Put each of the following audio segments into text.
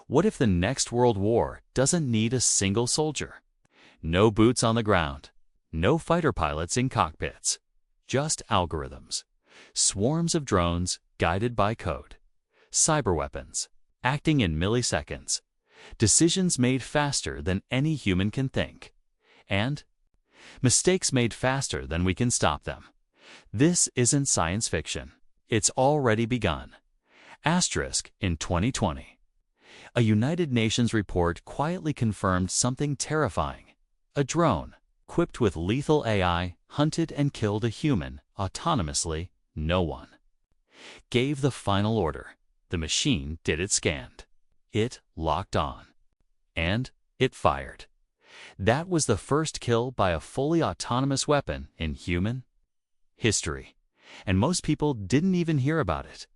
What if the next world war doesn't need a single soldier? No boots on the ground, no fighter pilots in cockpits, just algorithms, swarms of drones guided by code, cyber weapons, acting in milliseconds, decisions made faster than any human can think, and mistakes made faster than we can stop them. This isn't science fiction. It's already begun. Asterisk in 2020. A United Nations report quietly confirmed something terrifying. A drone, equipped with lethal AI, hunted and killed a human autonomously. No one gave the final order. The machine did its scanned. It locked on. And it fired. That was the first kill by a fully autonomous weapon in human history. And most people didn't even hear about it.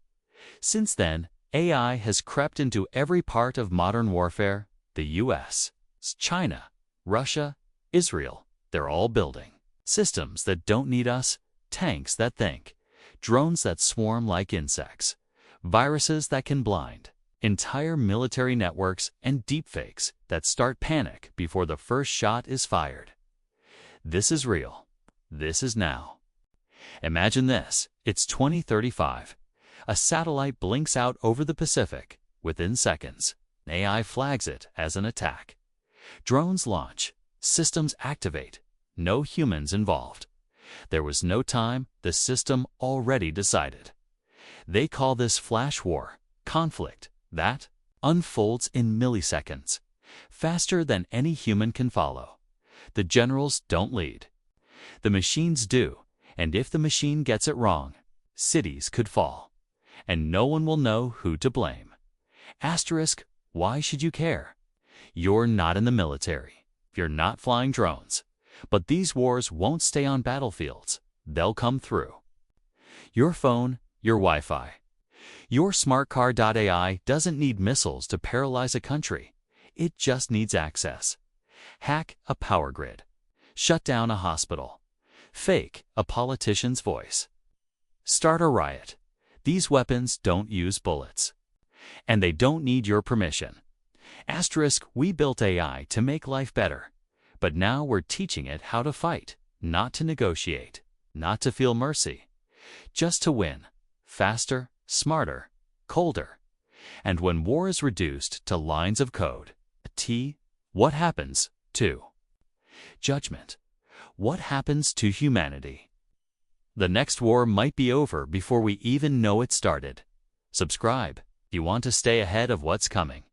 Since then, AI has crept into every part of modern warfare. The US, China, Russia, Israel, they're all building systems that don't need us, tanks that think, drones that swarm like insects, viruses that can blind, entire military networks, and deepfakes that start panic before the first shot is fired. This is real. This is now. Imagine this. It's 2035. A satellite blinks out over the Pacific. Within seconds, AI flags it as an attack. Drones launch. Systems activate. No humans involved. There was no time. The system already decided. They call this flash war, conflict, that unfolds in milliseconds, faster than any human can follow. The generals don't lead. The machines do, and if the machine gets it wrong, cities could fall, and no one will know who to blame. Asterisk, why should you care? You're not in the military. You're not flying drones. But these wars won't stay on battlefields. They'll come through your phone, your Wi-Fi. Your smart car.ai doesn't need missiles to paralyze a country. It just needs access. Hack a power grid. Shut down a hospital. Fake a politician's voice. Start a riot. These weapons don't use bullets. And they don't need your permission. Asterisk, we built AI to make life better. But now we're teaching it how to fight, not to negotiate, not to feel mercy, just to win. Faster, smarter, colder. And when war is reduced to lines of code, what happens to judgment? What happens to humanity? The next war might be over before we even know it started. Subscribe if you want to stay ahead of what's coming,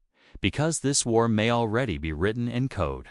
because this war may already be written in code.